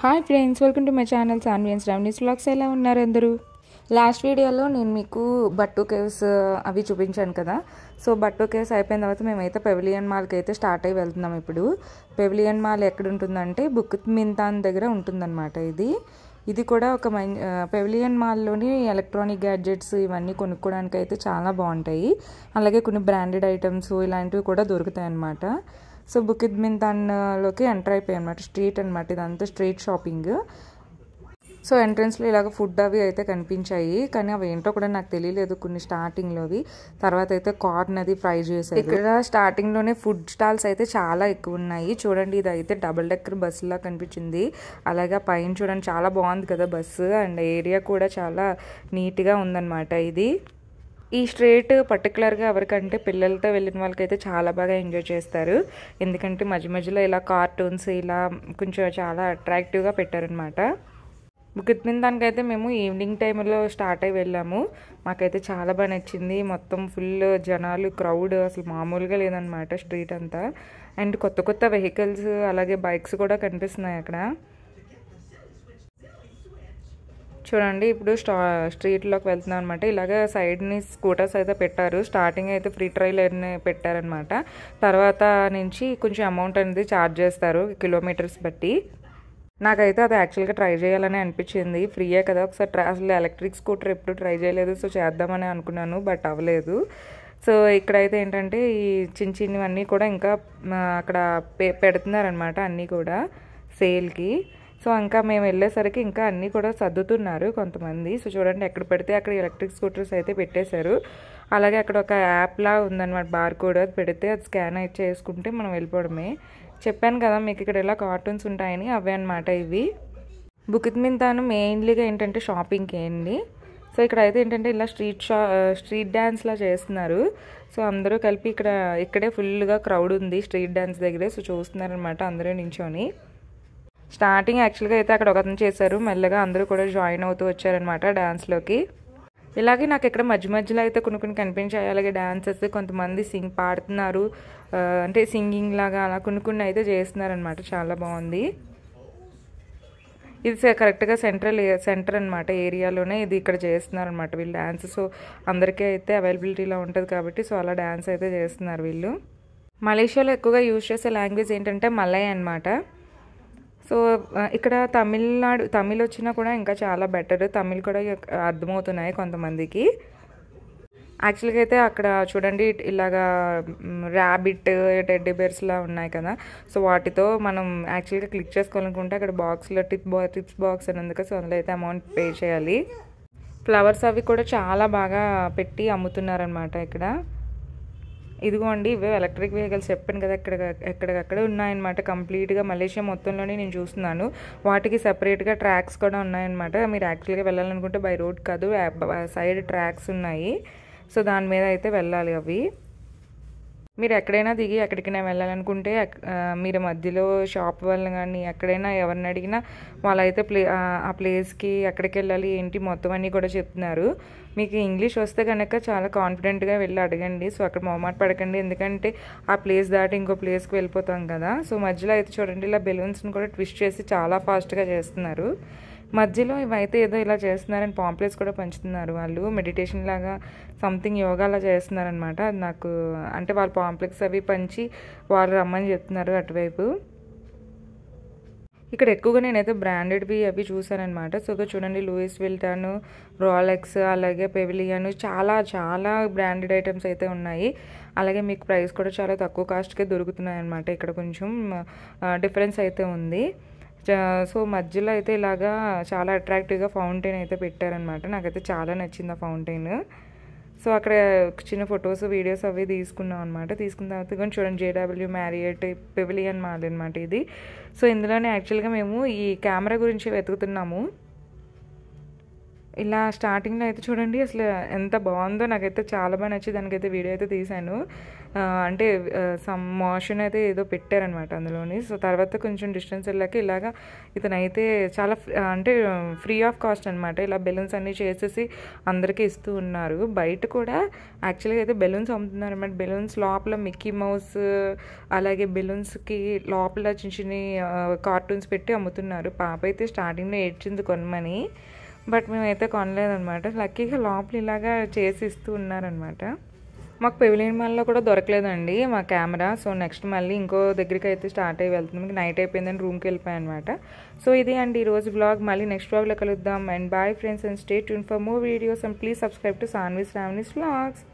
Hi friends, welcome to my channel సాన్వియన్స్ రామ్నీస్ vlogs. ఎలా ఉన్నారు అందరూ? లాస్ట్ వీడియోలో నేను మీకు బట్టు కేవ్స్ అవి చూపించాను కదా. సో బట్టు కేవ్స్ అయిపోయిన తర్వాత మేమైతే పెవిలియన్ మాల్కి అయితే స్టార్ట్ అయ్యి వెళ్తున్నాం. ఇప్పుడు పెవిలియన్ మాల్ ఎక్కడ ఉంటుందంటే బుకిత్ మింతాన్ దగ్గర ఉంటుందన్నమాట. ఇది కూడా ఒక పెవిలియన్ మాల్లోని ఎలక్ట్రానిక్ గ్యాడ్జెట్స్ ఇవన్నీ కొనుక్కోవడానికి అయితే చాలా బాగుంటాయి. అలాగే కొన్ని బ్రాండెడ్ ఐటమ్స్ ఇలాంటివి కూడా దొరుకుతాయి అన్నమాట. సో బుకిత్ మింతాన్లోకి ఎంటర్ అయిపోయాయి అనమాట. స్ట్రీట్ అనమాట, ఇదంతా స్ట్రీట్ షాపింగ్. సో ఎంట్రన్స్లో ఇలాగ ఫుడ్ అవి అయితే కనిపించాయి, కానీ అవి ఏంటో కూడా నాకు తెలియలేదు కొన్ని స్టార్టింగ్లోవి. తర్వాత అయితే కార్న్ అది ఫ్రై చేశారు. ఇక్కడ స్టార్టింగ్లోనే ఫుడ్ స్టాల్స్ అయితే చాలా ఎక్కువ ఉన్నాయి. చూడండి, ఇది అయితే డబుల్ డెక్కర్ బస్సులా కనిపించింది. అలాగే పైన చూడండి, చాలా బాగుంది కదా బస్సు. అండ్ ఏరియా కూడా చాలా నీట్గా ఉందన్నమాట. ఈ స్ట్రీట్ పర్టికులర్గా ఎవరికంటే పిల్లలతో వెళ్ళిన వాళ్ళకైతే చాలా బాగా ఎంజాయ్ చేస్తారు. ఎందుకంటే మధ్య మధ్యలో ఇలా కార్టూన్స్ ఇలా కొంచెం చాలా అట్రాక్టివ్గా పెట్టారనమాట. బుకిత్ మింతాన్కైతే మేము ఈవినింగ్ టైంలో స్టార్ట్ అయ్యి వెళ్ళాము. మాకైతే చాలా బాగా నచ్చింది. మొత్తం ఫుల్ జనాలు, క్రౌడ్ అసలు మామూలుగా లేదనమాట స్ట్రీట్ అంతా. అండ్ కొత్త కొత్త వెహికల్స్ అలాగే బైక్స్ కూడా కనిపిస్తున్నాయి అక్కడ. చూడండి, ఇప్పుడు స్ట్రీట్లోకి వెళ్తున్నాం అనమాట. ఇలాగ సైడ్ని స్కూటర్స్ అయితే పెట్టారు. స్టార్టింగ్ అయితే ఫ్రీ ట్రయల్ పెట్టారనమాట. తర్వాత నుంచి కొంచెం అమౌంట్ అనేది ఛార్జ్ చేస్తారు కిలోమీటర్స్ బట్టి. నాకైతే అది యాక్చువల్గా ట్రై చేయాలని అనిపించింది. ఫ్రీయే కదా, ఒకసారి అసలు ఎలక్ట్రిక్ స్కూటర్ ఎప్పుడు ట్రై చేయలేదు. సో చేద్దామని అనుకున్నాను, బట్ అవ్వలేదు. సో ఇక్కడైతే ఏంటంటే ఈ చిన్న చిన్నవన్నీ కూడా ఇంకా అక్కడ పెడుతున్నారనమాట, అన్నీ కూడా సేల్కి. సో ఇంకా మేము వెళ్ళేసరికి ఇంకా అన్నీ కూడా సర్దుతున్నారు కొంతమంది. సో చూడండి, ఎక్కడ పెడితే అక్కడ ఎలక్ట్రిక్ స్కూటర్స్ అయితే పెట్టేశారు. అలాగే అక్కడ ఒక యాప్లా ఉందన్నమాట, బార్ కోడ్. అది పెడితే అది స్కాన్ అయితే చేసుకుంటే మనం వెళ్ళిపోవడమే. చెప్పాను కదా మీకు ఇక్కడ ఇలా కార్టూన్స్ ఉంటాయని, అవే అనమాట ఇవి. బుకిత్ మింతాన్ మెయిన్లీగా ఏంటంటే షాపింగ్కి ఏంటి. సో ఇక్కడ అయితే ఏంటంటే ఇలా స్ట్రీట్ డ్యాన్స్లా చేస్తున్నారు. సో అందరూ కలిపి ఇక్కడే ఫుల్గా క్రౌడ్ ఉంది స్ట్రీట్ డ్యాన్స్ దగ్గరే. సో చూస్తున్నారనమాట అందరూ నించొని. స్టార్టింగ్ యాక్చువల్గా అయితే అక్కడ ఒకతను చేశారు, మెల్లగా అందరూ కూడా జాయిన్ అవుతూ వచ్చారనమాట డ్యాన్స్లోకి. ఇలాగే నాకు ఇక్కడ మధ్య మధ్యలో అయితే కొన్ని కనిపించాయి. అలాగే డాన్సెస్ కొంతమంది పాడుతున్నారు, అంటే సింగింగ్ లాగా అలా కొన్ని అయితే చేస్తున్నారనమాట. చాలా బాగుంది. ఇది కరెక్ట్గా సెంటర్ అనమాట ఏరియాలోనే ఇది ఇక్కడ చేస్తున్నారనమాట వీళ్ళు డ్యాన్స్. సో అందరికీ అయితే అవైలబిలిటీలో ఉంటుంది కాబట్టి సో అలా డ్యాన్స్ అయితే చేస్తున్నారు వీళ్ళు. మలేషియాలో ఎక్కువగా యూజ్ చేసే లాంగ్వేజ్ ఏంటంటే మలయ్ అనమాట. సో ఇక్కడ తమిళ్ వచ్చినా కూడా ఇంకా చాలా బెటర్. తమిళ్ కూడా అర్థమవుతున్నాయి కొంతమందికి. యాక్చువల్గా అయితే అక్కడ చూడండి, ఇలాగా ర్యాబిట్, టెడ్డీ బేర్స్లా ఉన్నాయి కదా. సో వాటితో మనం యాక్చువల్గా క్లిక్ చేసుకోవాలనుకుంటే అక్కడ బాక్స్లో టిప్స్ బాక్స్ అని ఉంది కదా. సో అందులో అయితే అమౌంట్ పే చేయాలి. ఫ్లవర్స్ అవి కూడా చాలా బాగా పెట్టి అమ్ముతున్నారనమాట ఇక్కడ. ఇదిగోండి, ఇవే ఎలక్ట్రిక్ వెహికల్స్ చెప్పాను కదా, ఎక్కడికక్కడ ఉన్నాయన్నమాట. కంప్లీట్గా మలేషియా మొత్తంలోనే నేను చూస్తున్నాను. వాటికి సపరేట్గా ట్రాక్స్ కూడా ఉన్నాయన్నమాట. మీరు యాక్చువల్గా వెళ్ళాలనుకుంటే బై రోడ్ కాదు, సైడ్ ట్రాక్స్ ఉన్నాయి. సో దాని మీద అయితే వెళ్ళాలి అవి. మీరు ఎక్కడైనా దిగి ఎక్కడికైనా వెళ్ళాలనుకుంటే మీరు మధ్యలో షాప్ వాళ్ళని కానీ ఎక్కడైనా ఎవరిని అడిగినా వాళ్ళైతే ఆ ప్లేస్కి ఎక్కడికి వెళ్ళాలి ఏంటి మొత్తం అన్నీ కూడా చెప్తున్నారు. మీకు ఇంగ్లీష్ వస్తే కనుక చాలా కాన్ఫిడెంట్గా వెళ్ళి అడగండి. సో అక్కడ మొహమాట పడకండి, ఎందుకంటే ఆ ప్లేస్ దాటి ఇంకో ప్లేస్కి వెళ్ళిపోతాం కదా. సో మధ్యలో అయితే చూడండి, ఇలా బెలూన్స్ని కూడా ట్విస్ట్ చేసి చాలా ఫాస్ట్గా చేస్తున్నారు. మధ్యలో ఇవైతే ఏదో ఇలా చేస్తున్నారని పాంప్లెట్స్ కూడా పంచుతున్నారు వాళ్ళు. మెడిటేషన్ లాగా సంథింగ్ యోగాలా చేస్తున్నారనమాట. అది నాకు అంటే వాళ్ళు పాంప్లెట్స్ అవి పంచి వాళ్ళు రమ్మని చెప్తున్నారు అటువైపు. ఇక్కడ ఎక్కువగా నేనైతే బ్రాండెడ్వి అవి చూసానమాట. సో చూడండి, లూయిస్ విల్టన్, రోలెక్స్, అలాగే పెవిలియన్, చాలా చాలా బ్రాండెడ్ ఐటమ్స్ అయితే ఉన్నాయి. అలాగే మీకు ప్రైస్ కూడా చాలా తక్కువ కాస్ట్కే దొరుకుతున్నాయి అనమాట. ఇక్కడ కొంచెం డిఫరెన్స్ అయితే ఉంది. సో మధ్యలో అయితే ఇలాగా చాలా అట్రాక్టివ్గా ఫౌంటైన్ అయితే పెట్టారనమాట. నాకైతే చాలా నచ్చింది ఆ ఫౌంటైన్. సో అక్కడ చిన్న ఫొటోస్ వీడియోస్ అవి తీసుకున్నాం అనమాట. తీసుకున్న తర్వాత కానీ చూడండి, JW మ్యారియట్ పెవిలియన్ మాల్ అనమాట ఇది. సో ఇందులోనే యాక్చువల్గా మేము ఈ కెమెరా గురించి వెతుకుతున్నాము. ఇలా స్టార్టింగ్లో అయితే చూడండి అసలు ఎంత బాగుందో, నాకైతే చాలా బాగా నచ్చి దానికైతే వీడియో అయితే తీశాను. అంటే సమ్ మోషన్ అయితే ఏదో పెట్టారనమాట అందులోని. సో తర్వాత కొంచెం డిస్టెన్స్ వెళ్ళాక ఇలాగా ఇతనైతే చాలా అంటే ఫ్రీ ఆఫ్ కాస్ట్ అనమాట, ఇలా బెలూన్స్ అన్నీ చేసేసి అందరికీ ఇస్తూ ఉన్నారు. బయట కూడా యాక్చువల్గా అయితే బెలూన్స్ అమ్ముతున్నారు అనమాట. బెలూన్స్ లోపల మిక్కీ మౌస్, అలాగే బెలూన్స్కి లోపల చిన్న చిన్న కార్టూన్స్ పెట్టి అమ్ముతున్నారు. పాప అయితే స్టార్టింగ్లో ఏడ్చింది కొనమని, బట్ మేమైతే కొనలేదనమాట. లక్కీగా లోపల ఇలాగా చేసి ఇస్తూ ఉన్నారనమాట. మాకు పెవిలియన్ మాల్లో కూడా దొరకలేదండి మా కెమెరా. సో నెక్స్ట్ మళ్ళీ ఇంకో దగ్గరికి అయితే స్టార్ట్ అయ్యి వెళ్తుంది. మీకు నైట్ అయిపోయిందని రూమ్కి వెళ్ళిపోయాయి అనమాట. సో ఇది అండి ఈరోజు వ్లాగ్. మళ్ళీ నెక్స్ట్ వ్లాగ్లో కలుద్దాం. And bye friends, and stay tune for more videos, and please subscribe to Sanvi Shravani's vlogs.